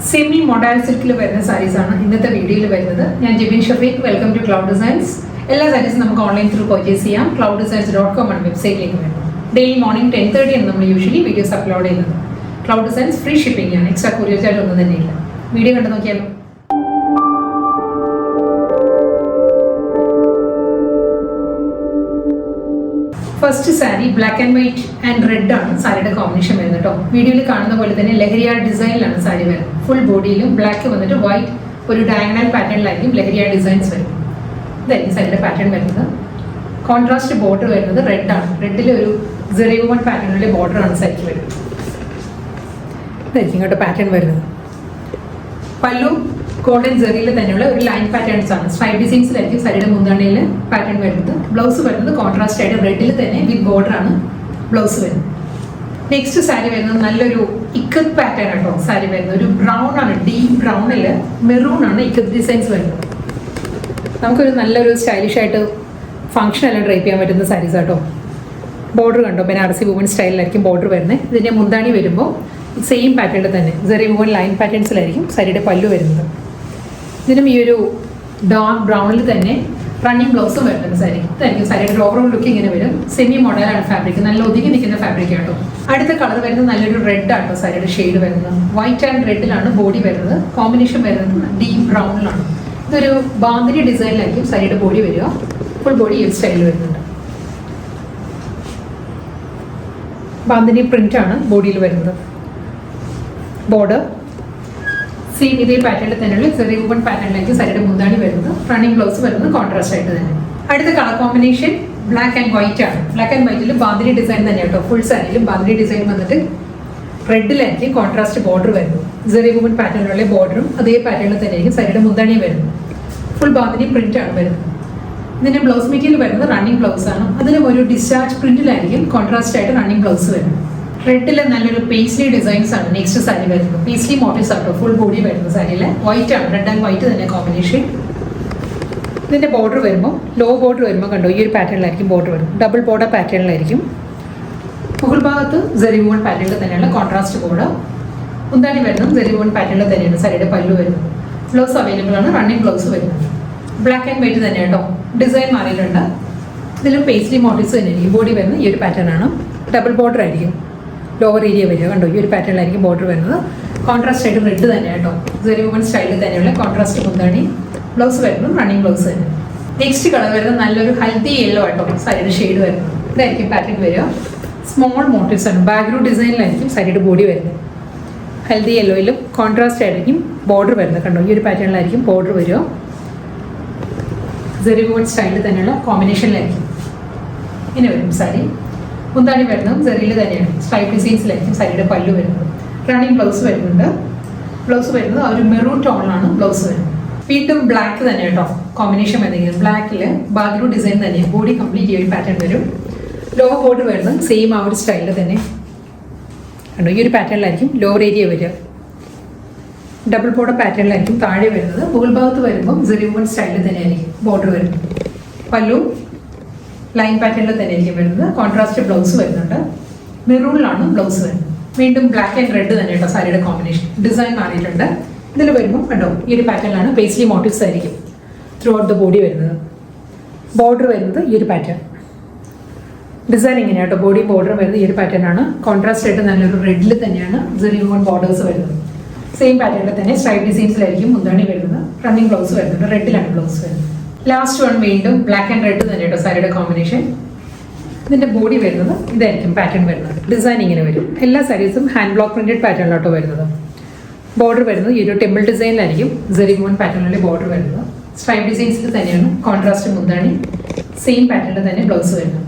Semi model സിൽക്കിൽ വരുന്ന സാരീസ് ആണ് ഇന്നത്തെ വീഡിയോയിൽ വരുന്നത്. ഞാൻ Jibin Shafeeq. Welcome to cloud designs. എല്ലാ സാരീസും നമുക്ക് ഓൺലൈൻ ത്രൂ പർച്ചേസ് ചെയ്യാം. clouddesigns.com ആണ് വെബ്സൈറ്റിലേക്ക് വരുന്നത്. ഡെയിലി മോർണിംഗ് 10:30 ആണ് നമ്മൾ യൂഷ്വലി വീഡിയോസ് അപ്ലോഡ് ചെയ്യുന്നത്. ക്ലൗഡ് ഡിസൈൻസ് ഫ്രീ ഷിപ്പിംഗ് ആണ്, എക്സ്ട്രാ കൊറിയർ ചാർജ് ഒന്നും തന്നെയില്ല. വീഡിയോ കണ്ടു നോക്കിയാലോ. First sari black and white and red ആണ് സാരിയുടെ കോമ്പിനേഷൻ വരുന്നത് കേട്ടോ. വീഡിയോയിൽ കാണുന്ന പോലെ തന്നെ ലഹരിയ ഡിസൈനിലാണ് സാരി വരുന്നത്. ഫുൾ ബോഡിയിലും ബ്ലാക്ക് വന്നിട്ട് വൈറ്റ് ഒരു ഡയഗണൽ പാറ്റേണിലായിരിക്കും ലഹരിയ ഡിസൈൻസ് വരും. ഇതായിരിക്കും സാരിയുടെ പാറ്റേൺ വരുന്നത്. കോൺട്രാസ്റ്റ് ബോർഡർ വരുന്നത് റെഡ് ആണ്. റെഡിൽ ഒരു സെറിവുമൺ പാറ്റേണിലെ ബോർഡർ ആണ് സാരിക്ക് വരുന്നത്. ഇതായിരിക്കും ഇങ്ങോട്ട് പാറ്റേൺ വരുന്നത്. പല്ലു ഗോൾഡൻ ജെറിയിൽ തന്നെയുള്ള ഒരു ലൈൻ പാറ്റേൺസ് ആണ്. സ്ട്രൈപ്പ് ഡിസൈൻസിലായിരിക്കും സാരിയുടെ മുന്താണിയിൽ പാറ്റേൺ വരുന്നത്. ബ്ലൗസ് വരുന്നത് കോൺട്രാസ്റ്റ് ആയിട്ട് റെഡിൽ തന്നെ വിത്ത് ബോർഡർ ആണ് ബ്ലൗസ് വരുന്നത്. നെക്സ്റ്റ് സാരി വരുന്നത് നല്ലൊരു ഇക്കത്ത് പാറ്റേൺ ആട്ടോ സാരി വരുന്നത്. ഒരു ബ്രൗൺ ആണ്, ഡീപ് ബ്രൗണിൽ മെറൂൺ ആണ് ഇക്കത്ത് ഡിസൈൻസ് വരുന്നത്. നമുക്കൊരു നല്ലൊരു സ്റ്റൈലിഷ് ആയിട്ട് ഫംഗ്ഷൻ എല്ലാം ഡ്രൈപ്പ് ചെയ്യാൻ പറ്റുന്ന സാരീസ് ആട്ടോ. ബോർഡർ കണ്ടോ, ബനാറസി വുമൺ സ്റ്റൈലിലായിരിക്കും ബോർഡർ വരുന്നത്. ഇതിൻ്റെ മുന്താണി വരുമ്പോൾ സെയിം പാറ്റേണിൽ തന്നെ സെറി വുമൺ ലൈൻ പാറ്റേൺസിലായിരിക്കും സാരിയുടെ പല്ലു വരുന്നത്. ഇതിനും ഈ ഒരു ഡാർക്ക് ബ്രൗണിൽ തന്നെ റണ്ണിങ് ബ്ലൗസും വരുന്നുണ്ട് സാരി. ഇതായിരിക്കും സാരിയുടെ ഓവറോൾ ലുക്ക് ഇങ്ങനെ വരും. സെമി മോഡലാണ് ഫാബ്രിക്, നല്ല ഒതുങ്ങി നിൽക്കുന്ന ഫാബ്രിക് ആട്ടോ. അടുത്ത കളർ വരുന്നത് നല്ലൊരു റെഡ് ആട്ടോ സാരിയുടെ ഷെയ്ഡ് വരുന്നത്. വൈറ്റ് ആൻഡ് റെഡിലാണ് ബോഡി വരുന്നത്. കോമ്പിനേഷൻ വരുന്നത് ഡീപ് ബ്രൗണിലാണ്. ഇതൊരു ബാന്തിനി ഡിസൈനിലായിരിക്കും സാരിയുടെ ബോഡി വരിക. ഫുൾ ബോഡി ഈ സ്റ്റൈലിൽ വരുന്നുണ്ട്. ബാന്തിനി പ്രിന്റ് ആണ് ബോഡിയിൽ വരുന്നത്. ബോർഡർ സെയിം ഇതേ പാറ്റേണിൽ തന്നെയുള്ള ചെറിയ വുമൺ പാറ്റേണിലേക്ക് സാരിയുടെ മുന്താണി വരുന്നത്. റണ്ണിങ് ബ്ലൗസ് വരുന്നത് കോൺട്രാസ്റ്റ് ആയിട്ട് തന്നെ. അടുത്ത colour combination black and white ആണ്. ബ്ലാക്ക് ആൻഡ് വൈറ്റിൽ ബാന്തിനി ഡിസൈൻ തന്നെ കേട്ടോ. ഫുൾ സാരിയിലും ബാന്തിനി ഡിസൈൻ വന്നിട്ട് റെഡിലായിരിക്കും കോൺട്രാസ്റ്റ് ബോർഡർ വരുന്നത്. ചെറിയ വുമൺ പാറ്റേണിലുള്ള ബോർഡറും അതേ പാറ്റേണിൽ തന്നെയായിരിക്കും സാരിയുടെ മുന്താണി വരുന്നത്. ഫുൾ ബാന്തിനി പ്രിന്റ് ആണ് വരുന്നത്. ഇതിന്റെ ബ്ലൗസ് മെറ്റീരിയൽ വരുന്നത് റണ്ണിങ് ബ്ലൗസ് ആണ്. അതിലും ഒരു ഡിസ്ചാർജ് പ്രിന്റിലായിരിക്കും കോൺട്രാസ്റ്റ് ആയിട്ട് റണ്ണിങ് ബ്ലൗസ് വരുന്നത്. റെഡിൽ നല്ലൊരു പേസ്ലി ഡിസൈൻസ് ആണ് നെക്സ്റ്റ് സാരി വരുന്നത്. പേസ്ലി മോട്ടീവ്സ് ആട്ടോ ഫുൾ ബോഡി വരുന്നത്. സാരിയിൽ വൈറ്റ് ആണ്, റെഡ് ആൻഡ് വൈറ്റ് തന്നെ കോമ്പിനേഷൻ. ഇതിന്റെ ബോർഡർ വരുമ്പോൾ ലോ ബോർഡർ വരുമ്പോൾ കണ്ടോ ഈ ഒരു പാറ്റേണിലായിരിക്കും ബോർഡർ വരും. ഡബിൾ ബോർഡർ പാറ്റേണിലായിരിക്കും. മുകൾ ഭാഗത്ത് സെറി വുമൺ പാറ്റേണിൽ തന്നെയുള്ള കോൺട്രാസ്റ്റ് ബോർഡർ. മുന്താണി വരുന്നത് സെറി വുമൺ പാറ്റേണിൽ തന്നെയാണ് സാരിയുടെ പല്ലു വരുന്നത്. ബ്ലൗസ് അവൈലബിൾ ആണ്, റണ്ണിങ് ബ്ലൗസ് വരുന്നത്. ബ്ലാക്ക് ആൻഡ് വൈറ്റ് തന്നെ കേട്ടോ. ഡിസൈൻ മാറിയിട്ടുണ്ട്. ഇതിലും പേസ്ലി മോട്ടീവ്സ് തന്നെയായിരിക്കും. ബോഡി വരുന്നത് ഈ ഒരു പാറ്റേൺ ആണ്. ഡബിൾ ബോർഡർ ആയിരിക്കും. ലോവർ ഏരിയ വരിക കണ്ടോ ഈ ഒരു പാറ്റേണിലായിരിക്കും ബോർഡർ വരുന്നത്. കോൺട്രാസ്റ്റ് ആയിട്ട് റെഡ് തന്നെ കേട്ടോ. സെറി വുമൺ സ്റ്റൈലിൽ തന്നെയുള്ള കോൺട്രാസ്റ്റ് മുന്താണി. ബ്ലൗസ് വരുന്നത് റണ്ണിങ് ബ്ലൗസ് തന്നെ. നെക്സ്റ്റ് കളർ വരുന്നത് നല്ലൊരു ഹൽദി യെല്ലോ ആട്ടോ സാരിയുടെ ഷെയ്ഡ് വരുന്നത്. ഇതായിരിക്കും പാറ്റേൺ വരിക. സ്മോൾ മോട്ടീവ്സ് ആണ്. ബാക്ക്ഗ്രൗണ്ട് ഡിസൈനിലായിരിക്കും സാരിയുടെ ബോഡി വരുന്നത്. ഹൽദി യെല്ലോയിലും കോൺട്രാസ്റ്റ് ആയിരിക്കും ബോർഡർ വരുന്നത്. കണ്ടോ ഈ ഒരു പാറ്റേണിലായിരിക്കും ബോർഡർ വരിക. സെറി വുമൺ സ്റ്റൈലിൽ തന്നെയുള്ള കോമ്പിനേഷനിലായിരിക്കും ഇങ്ങനെ വരും സാരി. മുന്താണി വരുന്നതും സെറിയിൽ തന്നെയാണ്. സ്ട്രൈപ്പ് ഡിസൈൻസിലായിരിക്കും സാരിയുടെ പല്ലു വരുന്നത്. റണ്ണിങ് ബ്ലൗസ് വരുന്നുണ്ട്. ബ്ലൗസ് വരുന്നത് ആ ഒരു മെറൂൺ ടോണിലാണ് ബ്ലൗസ് വരുന്നത്. വീണ്ടും ബ്ലാക്ക് തന്നെ കേട്ടോ കോമ്പിനേഷൻ വരുന്നത്. ബ്ലാക്കിൽ ബാക്ക്ഗ്രൗണ്ട് ഡിസൈൻ തന്നെ ബോഡി കംപ്ലീറ്റ് ഈ പാറ്റേൺ വരും. ലോവർ ബോർഡർ വരുന്നത് സെയിം ആ ഒരു സ്റ്റൈലിൽ തന്നെ കണ്ടോ ഈ ഒരു പാറ്റേണിലായിരിക്കും ലോവർ ഏരിയ വരിക. ഡബിൾ ബോർഡർ പാറ്റേണിലായിരിക്കും താഴെ വരുന്നത്. മുകൾ ഭാഗത്ത് വരുമ്പോൾ സെറി വുമൺ സ്റ്റൈലിൽ തന്നെയായിരിക്കും ബോർഡർ വരുന്നത്. പല്ലു ലൈൻ പാറ്റേണിൽ തന്നെ ആയിരിക്കും വരുന്നത്. കോൺട്രാസ്റ്റ് ബ്ലൗസ് വരുന്നുണ്ട്. മെറൂണിലാണ് ബ്ലൗസ് വരുന്നത്. വീണ്ടും ബ്ലാക്ക് ആൻഡ് റെഡ് തന്നെ കേട്ടോ സാരിയുടെ കോമ്പിനേഷൻ. ഡിസൈൻ മാറിയിട്ടുണ്ട്. ഇതിൽ വരുമ്പോൾ കണ്ടോ ഈ ഒരു പാറ്റേണിലാണ് പേസ്ലി മോട്ടീവ്സ് ആയിരിക്കും ത്രൂ ഔട്ട് ദ ബോഡി വരുന്നത്. ബോർഡർ വരുന്നത് ഈ ഒരു പാറ്റേൺ. ഡിസൈൻ ഇങ്ങനെ കേട്ടോ. ബോഡി ബോർഡർ വരുന്നത് ഈ ഒരു പാറ്റേൺ ആണ്. കോൺട്രാസ്റ്റ് ആയിട്ട് നല്ലൊരു റെഡിൽ തന്നെയാണ് സെറി വുമൺ ബോർഡേഴ്സ് വരുന്നത്. സെയിം പാറ്റേണിൽ തന്നെ സ്ട്രൈപ്പ് ഡിസൈൻസിലായിരിക്കും മുന്താണി വരുന്നത്. റണ്ണിങ് ബ്ലൗസ് വരുന്നുണ്ട്. റെഡിലാണ് ബ്ലൗസ് വരുന്നത്. ലാസ്റ്റ് വൺ വീണ്ടും ബ്ലാക്ക് ആൻഡ് റെഡ് തന്നെ കേട്ടോ സാരിയുടെ കോമ്പിനേഷൻ. ഇതിന്റെ ബോഡി വരുന്നത് ഇതായിരിക്കും പാറ്റേൺ വരുന്നത്. ഡിസൈൻ ഇങ്ങനെ വരും. എല്ലാ സാരീസും ഹാൻഡ് ബ്ലോക്ക് പ്രിന്റഡ് പാറ്റേണിലോട്ടോ വരുന്നത്. ബോർഡർ വരുന്നത് ഈ ഒരു ടെമ്പിൾ ഡിസൈനിലായിരിക്കും സെറി വുമൺ പാറ്റേണിലെ ബോർഡർ വരുന്നത്. സ്ട്രൈപ്പ് ഡിസൈൻസിൽ തന്നെയാണ് കോൺട്രാസ്റ്റ് മുന്താണി. സെയിം പാറ്റേണിൽ തന്നെ ബ്ലൗസ് വരുന്നത്.